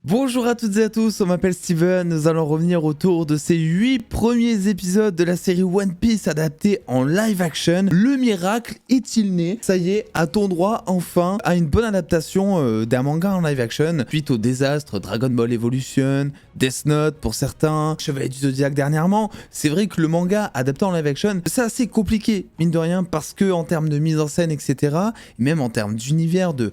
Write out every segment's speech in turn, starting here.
Bonjour à toutes et à tous, on m'appelle Steven, nous allons revenir autour de ces 8 premiers épisodes de la série One Piece adaptée en live action. Le miracle est-il né? Ça y est, a-t-on droit enfin à une bonne adaptation d'un manga en live action suite au désastre Dragon Ball Evolution, Death Note pour certains, Chevalier du Zodiac dernièrement. C'est vrai que le manga adapté en live action, c'est assez compliqué, mine de rien, parce que en termes de mise en scène, etc., et même en termes d'univers, de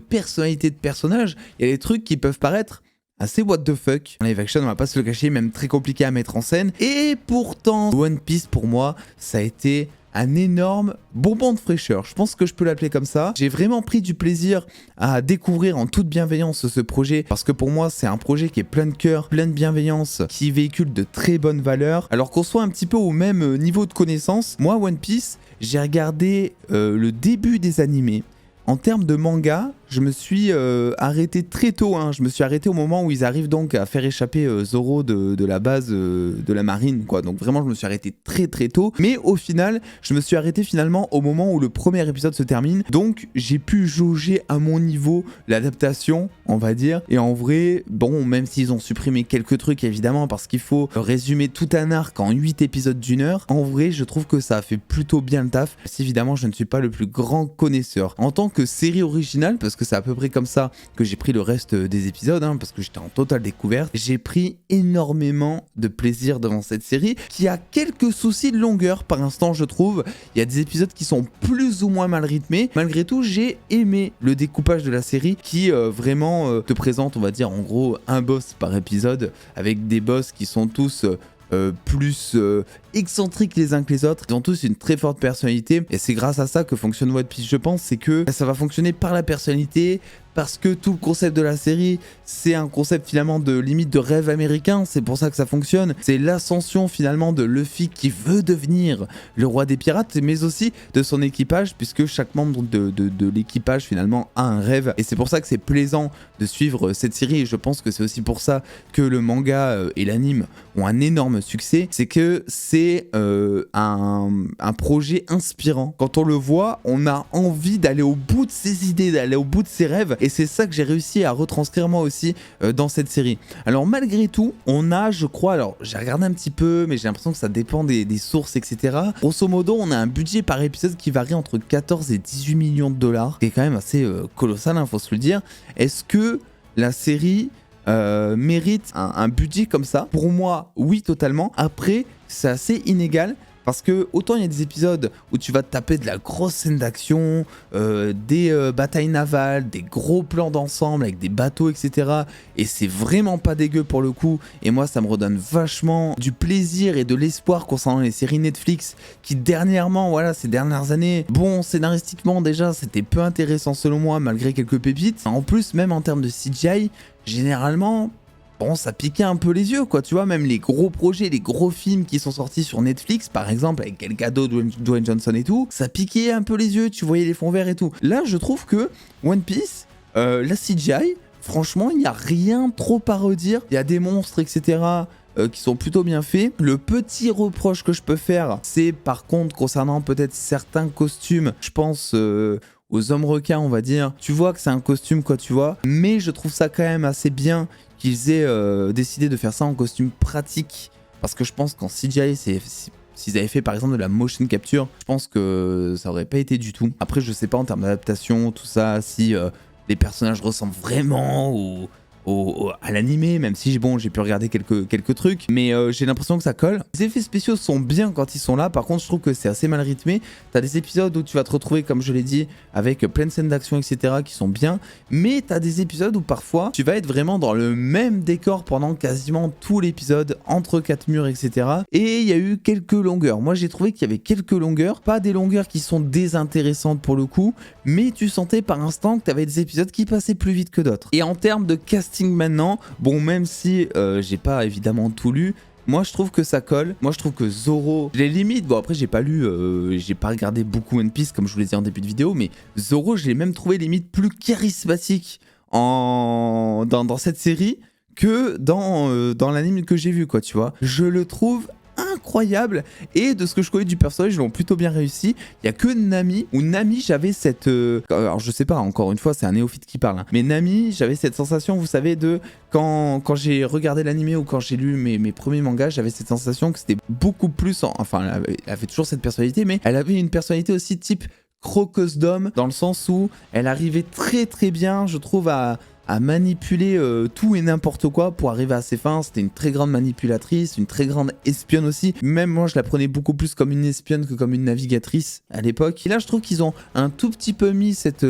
personnalité de personnages, il y a des trucs qui peuvent paraître assez what the fuck. En live action, on va pas se le cacher, même très compliqué à mettre en scène. Et pourtant, One Piece pour moi, ça a été un énorme bonbon de fraîcheur. Je pense que je peux l'appeler comme ça. J'ai vraiment pris du plaisir à découvrir en toute bienveillance ce projet parce que pour moi, c'est un projet qui est plein de cœur, plein de bienveillance, qui véhicule de très bonnes valeurs. Alors qu'on soit un petit peu au même niveau de connaissance, moi, One Piece, j'ai regardé le début des animés. En termes de manga, je me suis arrêté très tôt, je me suis arrêté au moment où ils arrivent donc à faire échapper Zoro de la base de la marine, quoi. Donc vraiment, je me suis arrêté très très tôt. Mais au final, je me suis arrêté finalement au moment où le premier épisode se termine. Donc j'ai pu jauger à mon niveau l'adaptation, on va dire. Et en vrai, bon, même s'ils ont supprimé quelques trucs évidemment, parce qu'il faut résumer tout un arc en 8 épisodes d'1 heure, en vrai, je trouve que ça a fait plutôt bien le taf. Si évidemment, je ne suis pas le plus grand connaisseur. En tant que série originale, parce que c'est à peu près comme ça que j'ai pris le reste des épisodes, parce que j'étais en totale découverte, j'ai pris énormément de plaisir devant cette série, qui a quelques soucis de longueur par instant, je trouve. Il y a des épisodes qui sont plus ou moins mal rythmés. Malgré tout, j'ai aimé le découpage de la série, qui vraiment te présente, on va dire, en gros, un boss par épisode, avec des boss qui sont tous plus excentriques les uns que les autres. Ils ont tous une très forte personnalité et c'est grâce à ça que fonctionne One Piece, je pense. C'est que ça va fonctionner par la personnalité, parce que tout le concept de la série, c'est un concept finalement de limite de rêve américain. C'est pour ça que ça fonctionne. C'est l'ascension finalement de Luffy qui veut devenir le roi des pirates, mais aussi de son équipage, puisque chaque membre de l'équipage finalement a un rêve. Et c'est pour ça que c'est plaisant de suivre cette série. Et je pense que c'est aussi pour ça que le manga et l'anime ont un énorme succès. C'est que c'est un projet inspirant. Quand on le voit, on a envie d'aller au bout de ses idées, d'aller au bout de ses rêves. Et c'est ça que j'ai réussi à retranscrire moi aussi dans cette série. Alors malgré tout, on a, je crois, alors j'ai regardé un petit peu, mais j'ai l'impression que ça dépend des sources, etc. Grosso modo, on a un budget par épisode qui varie entre 14 et 18 millions de dollars, qui est quand même assez colossal, faut se le dire. Est-ce que la série mérite un budget comme ça? Pour moi, oui, totalement. Après, c'est assez inégal. Parce que autant il y a des épisodes où tu vas te taper de la grosse scène d'action, des batailles navales, des gros plans d'ensemble avec des bateaux, etc. Et c'est vraiment pas dégueu pour le coup. Et moi, ça me redonne vachement du plaisir et de l'espoir concernant les séries Netflix qui dernièrement, voilà, ces dernières années, bon, scénaristiquement déjà, c'était peu intéressant selon moi, malgré quelques pépites. En plus, même en termes de CGI, généralement, bon, ça piquait un peu les yeux, quoi, tu vois, même les gros projets, les gros films qui sont sortis sur Netflix, par exemple, avec Gal Gadot, Dwayne Johnson et tout, ça piquait un peu les yeux, tu voyais les fonds verts et tout. Là, je trouve que One Piece, la CGI, franchement, il n'y a rien trop à redire. Il y a des monstres, etc., qui sont plutôt bien faits. Le petit reproche que je peux faire, c'est par contre concernant peut-être certains costumes, je pense aux hommes requins, on va dire. Tu vois que c'est un costume, quoi, tu vois, mais je trouve ça quand même assez bien qu'ils aient décidé de faire ça en costume pratique, parce que je pense qu'en CGI, s'ils avaient fait par exemple de la motion capture, je pense que ça aurait pas été du tout. Après, je sais pas en termes d'adaptation, tout ça, si les personnages ressemblent vraiment à l'animé, même si bon, j'ai pu regarder quelques trucs, mais j'ai l'impression que ça colle. Les effets spéciaux sont bien quand ils sont là, par contre je trouve que c'est assez mal rythmé. T'as des épisodes où tu vas te retrouver, comme je l'ai dit, avec plein de scènes d'action, etc., qui sont bien, mais t'as des épisodes où parfois tu vas être vraiment dans le même décor pendant quasiment tout l'épisode, entre quatre murs, etc. Et il y a eu quelques longueurs. Moi j'ai trouvé qu'il y avait quelques longueurs, pas des longueurs qui sont désintéressantes pour le coup, mais tu sentais par instant que t'avais des épisodes qui passaient plus vite que d'autres. Et en termes de casting maintenant, bon, même si j'ai pas évidemment tout lu, moi je trouve que ça colle. Moi je trouve que Zoro, je les limite, bon après j'ai pas lu, j'ai pas regardé beaucoup One Piece comme je vous l'ai dit en début de vidéo, mais Zoro je l'ai même trouvé limite plus charismatique dans cette série que dans l'anime que j'ai vu, quoi, tu vois. Je le trouve incroyable. Et de ce que je connais du personnage, ils l'ont plutôt bien réussi. Il y a que Nami, où Nami, j'avais cette... alors je sais pas, encore une fois, c'est un néophyte qui parle, hein. Mais Nami, j'avais cette sensation, vous savez, de... Quand j'ai regardé l'anime ou quand j'ai lu mes premiers mangas, j'avais cette sensation que c'était beaucoup plus... Enfin, elle avait toujours cette personnalité, mais elle avait une personnalité aussi type Crocosdom, dans le sens où elle arrivait très très bien, je trouve, à manipuler tout et n'importe quoi pour arriver à ses fins. C'était une très grande manipulatrice, une très grande espionne aussi. Même moi, je la prenais beaucoup plus comme une espionne que comme une navigatrice à l'époque. Et là, je trouve qu'ils ont un tout petit peu mis cette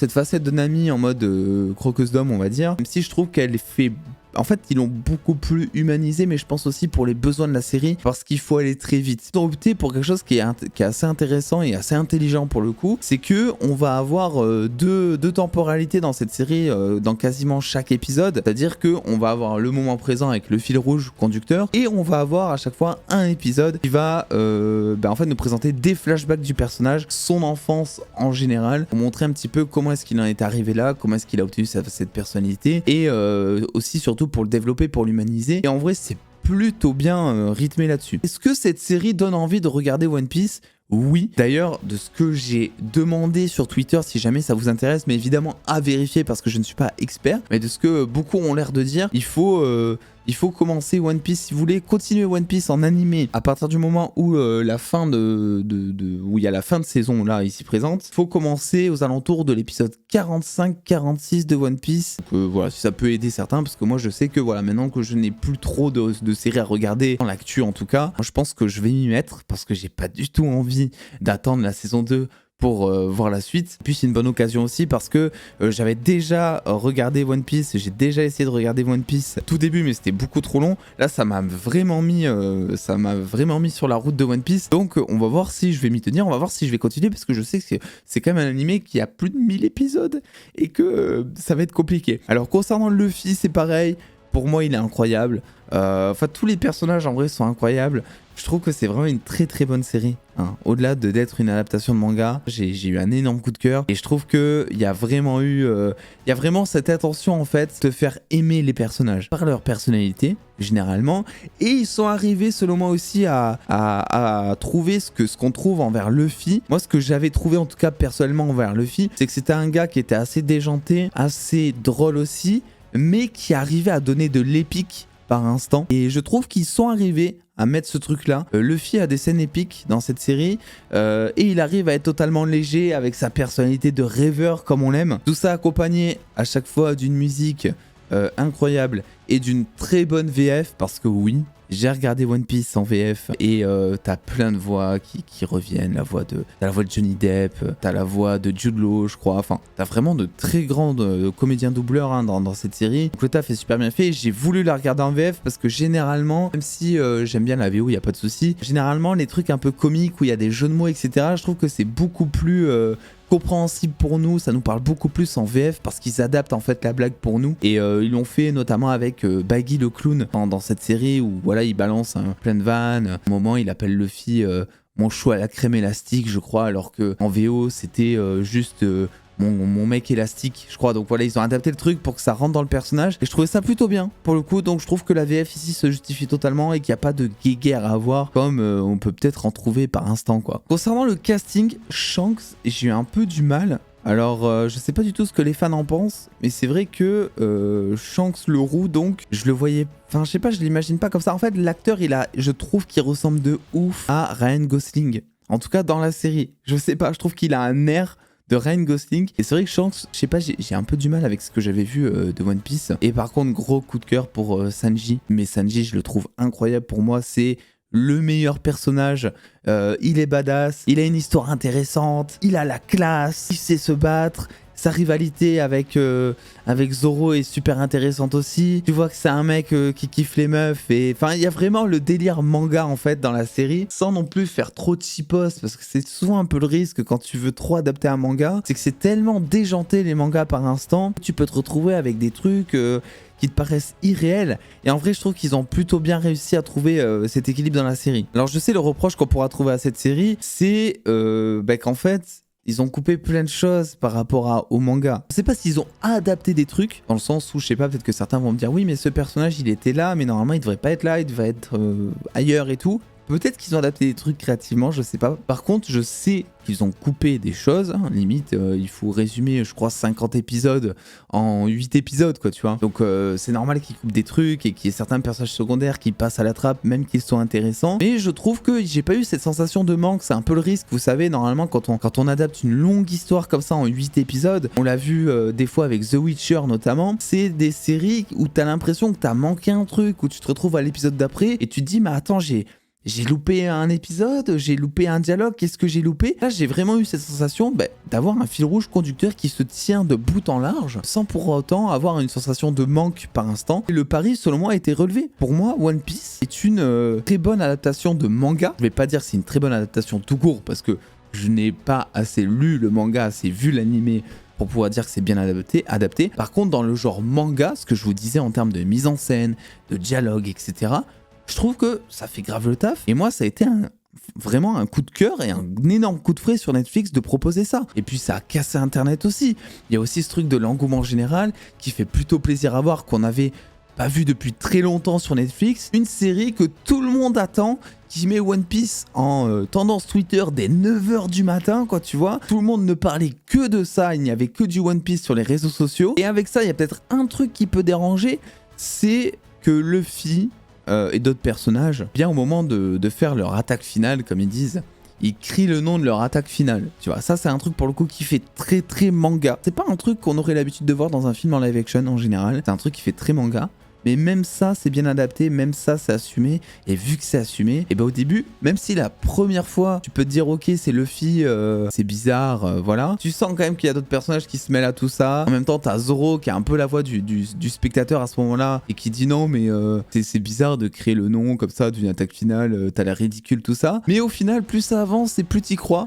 facette de Nami en mode Crocosdom, on va dire. Même si je trouve qu'elle fait... En fait, ils l'ont beaucoup plus humanisé, mais je pense aussi pour les besoins de la série, parce qu'il faut aller très vite. Ils ont opté pour quelque chose qui est assez intéressant et assez intelligent pour le coup, c'est que on va avoir deux temporalités dans cette série, dans quasiment chaque épisode. C'est-à-dire que on va avoir le moment présent avec le fil rouge conducteur, et on va avoir à chaque fois un épisode qui va en fait nous présenter des flashbacks du personnage, son enfance en général, pour montrer un petit peu comment est-ce qu'il en est arrivé là, comment est-ce qu'il a obtenu cette personnalité, et aussi surtout pour le développer, pour l'humaniser. Et en vrai, c'est plutôt bien rythmé là-dessus. Est-ce que cette série donne envie de regarder One Piece ? Oui. D'ailleurs, de ce que j'ai demandé sur Twitter, si jamais ça vous intéresse, mais évidemment à vérifier parce que je ne suis pas expert, mais de ce que beaucoup ont l'air de dire, il faut commencer One Piece, si vous voulez continuer One Piece en animé à partir du moment où la fin où il y a la fin de saison là ici présente. Il faut commencer aux alentours de l'épisode 45-46 de One Piece. Donc voilà, si ça peut aider certains, parce que moi je sais que voilà, maintenant que je n'ai plus trop de séries à regarder, dans l'actu en tout cas, je pense que je vais m'y mettre parce que j'ai pas du tout envie d'attendre la saison 2 pour voir la suite. Puis c'est une bonne occasion aussi parce que j'avais déjà regardé One Piece, j'ai déjà essayé de regarder One Piece tout début, mais c'était beaucoup trop long. Là ça m'a vraiment mis sur la route de One Piece, donc on va voir si je vais m'y tenir, on va voir si je vais continuer, parce que je sais que c'est quand même un animé qui a plus de 1000 épisodes et que ça va être compliqué. Alors concernant Luffy, c'est pareil, pour moi il est incroyable. Enfin tous les personnages en vrai sont incroyables. Je trouve que c'est vraiment une très très bonne série, hein. Au-delà d'être une adaptation de manga, j'ai eu un énorme coup de cœur, et je trouve qu'il y a vraiment cette attention en fait de faire aimer les personnages par leur personnalité généralement, et ils sont arrivés selon moi aussi à trouver ce qu'on trouve envers Luffy. Moi ce que j'avais trouvé en tout cas personnellement envers Luffy, c'est que c'était un gars qui était assez déjanté, assez drôle aussi, mais qui arrivait à donner de l'épique par instant, et je trouve qu'ils sont arrivés à mettre ce truc là. Luffy a des scènes épiques dans cette série, et il arrive à être totalement léger avec sa personnalité de rêveur comme on l'aime. Tout ça accompagné à chaque fois d'une musique incroyable et d'une très bonne VF, parce que oui, j'ai regardé One Piece en VF et t'as plein de voix qui reviennent. T'as la voix de Johnny Depp, t'as la voix de Jude Law, je crois. Enfin, t'as vraiment de très grands comédiens doubleurs, hein, dans cette série. Donc le taf est super bien fait. J'ai voulu la regarder en VF parce que généralement, même si j'aime bien la VO, y a pas de souci, généralement les trucs un peu comiques où il y a des jeux de mots, etc., je trouve que c'est beaucoup plus compréhensible pour nous, ça nous parle beaucoup plus en VF parce qu'ils adaptent en fait la blague pour nous, et ils l'ont fait notamment avec Baggy le clown dans cette série où voilà, il balance plein de vannes. À un moment il appelle Luffy mon chou à la crème élastique, je crois, alors que en VO c'était juste mon mec élastique, je crois. Donc voilà, ils ont adapté le truc pour que ça rentre dans le personnage, et je trouvais ça plutôt bien pour le coup. Donc je trouve que la VF ici se justifie totalement et qu'il n'y a pas de guéguerre à avoir comme on peut peut-être en trouver par instant, quoi. Concernant le casting, Shanks, j'ai eu un peu du mal. Alors je sais pas du tout ce que les fans en pensent, mais c'est vrai que Shanks le roux, donc je le voyais, enfin je sais pas, je l'imagine pas comme ça. En fait l'acteur, je trouve qu'il ressemble de ouf à Ryan Gosling, en tout cas dans la série. Je sais pas, je trouve qu'il a un air de Ryan Gosling, et c'est vrai que Shanks, je sais pas, j'ai un peu du mal avec ce que j'avais vu de One Piece. Et par contre, gros coup de cœur pour Sanji, mais Sanji je le trouve incroyable. Pour moi c'est le meilleur personnage. Il est badass, il a une histoire intéressante, il a la classe, il sait se battre. Sa rivalité avec Zoro est super intéressante aussi. Tu vois que c'est un mec qui kiffe les meufs, et enfin il y a vraiment le délire manga en fait dans la série, sans non plus faire trop de cheapos, parce que c'est souvent un peu le risque quand tu veux trop adapter un manga, c'est que c'est tellement déjanté les mangas par instant, tu peux te retrouver avec des trucs qui te paraissent irréels. Et en vrai je trouve qu'ils ont plutôt bien réussi à trouver cet équilibre dans la série. Alors je sais, le reproche qu'on pourra trouver à cette série, c'est qu'en fait ils ont coupé plein de choses par rapport au manga. Je sais pas s'ils ont adapté des trucs, dans le sens où, je sais pas, peut-être que certains vont me dire oui mais ce personnage il était là, mais normalement il devrait pas être là, il devrait être ailleurs et tout. Peut-être qu'ils ont adapté des trucs créativement, je sais pas. Par contre, je sais qu'ils ont coupé des choses. Limite, il faut résumer, je crois, 50 épisodes en 8 épisodes, quoi, tu vois. Donc, c'est normal qu'ils coupent des trucs et qu'il y ait certains personnages secondaires qui passent à la trappe, même qu'ils sont intéressants. Mais je trouve que j'ai pas eu cette sensation de manque. C'est un peu le risque, vous savez, normalement, quand on adapte une longue histoire comme ça en 8 épisodes, on l'a vu des fois avec The Witcher notamment, c'est des séries où t'as l'impression que t'as manqué un truc, où tu te retrouves à l'épisode d'après et tu te dis, mais attends, j'ai loupé un épisode, j'ai loupé un dialogue, qu'est-ce que j'ai loupé? Là, j'ai vraiment eu cette sensation d'avoir un fil rouge conducteur qui se tient de bout en large, sans pour autant avoir une sensation de manque par instant. Et le pari, selon moi, a été relevé. Pour moi, One Piece est une très bonne adaptation de manga. Je vais pas dire que c'est une très bonne adaptation tout court, parce que je n'ai pas assez lu le manga, assez vu l'animé pour pouvoir dire que c'est bien adapté. Par contre, dans le genre manga, ce que je vous disais en termes de mise en scène, de dialogue, etc., je trouve que ça fait grave le taf. Et moi, ça a été vraiment un coup de cœur et un énorme coup de fouet sur Netflix de proposer ça. Et puis, ça a cassé Internet aussi. Il y a aussi ce truc de l'engouement général qui fait plutôt plaisir à voir, qu'on avait pas vu depuis très longtemps sur Netflix. Une série que tout le monde attend, qui met One Piece en tendance Twitter dès 9h du matin, quoi, tu vois. Tout le monde ne parlait que de ça, il n'y avait que du One Piece sur les réseaux sociaux. Et avec ça, il y a peut-être un truc qui peut déranger, c'est que Luffy et d'autres personnages, bien au moment de faire leur attaque finale, comme ils disent, ils crient le nom de leur attaque finale. Tu vois, ça c'est un truc pour le coup qui fait très très manga. C'est pas un truc qu'on aurait l'habitude de voir dans un film en live action en général. C'est un truc qui fait très manga. Mais même ça, c'est bien adapté, même ça, c'est assumé. Et vu que c'est assumé, et au début, même si la première fois, tu peux te dire, ok, c'est Luffy, c'est bizarre, voilà. Tu sens quand même qu'il y a d'autres personnages qui se mêlent à tout ça. En même temps, t'as Zoro qui a un peu la voix du spectateur à ce moment-là et qui dit non, mais c'est bizarre de créer le nom comme ça d'une attaque finale, t'as l'air ridicule, tout ça. Mais au final, plus ça avance et plus t'y crois,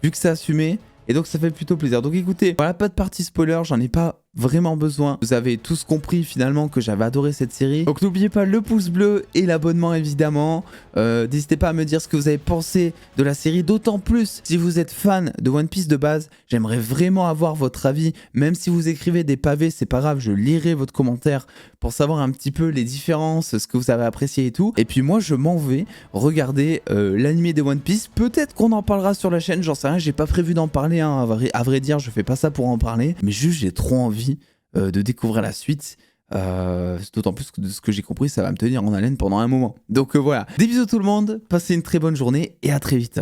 vu que c'est assumé. Et donc ça fait plutôt plaisir. Donc écoutez, voilà, pas de partie spoiler, j'en ai pas vraiment besoin. Vous avez tous compris finalement que j'avais adoré cette série. Donc n'oubliez pas le pouce bleu et l'abonnement évidemment. N'hésitez pas à me dire ce que vous avez pensé de la série. D'autant plus si vous êtes fan de One Piece de base. J'aimerais vraiment avoir votre avis. Même si vous écrivez des pavés, c'est pas grave, je lirai votre commentaire pour savoir un petit peu les différences, ce que vous avez apprécié et tout. Et puis moi je m'en vais regarder l'animé de One Piece. Peut-être qu'on en parlera sur la chaîne, j'en sais rien. J'ai pas prévu d'en parler, hein. À vrai dire, je fais pas ça pour en parler. Mais juste j'ai trop envie de découvrir la suite, d'autant plus que de ce que j'ai compris ça va me tenir en haleine pendant un moment. Donc voilà, des bisous tout le monde, passez une très bonne journée et à très vite.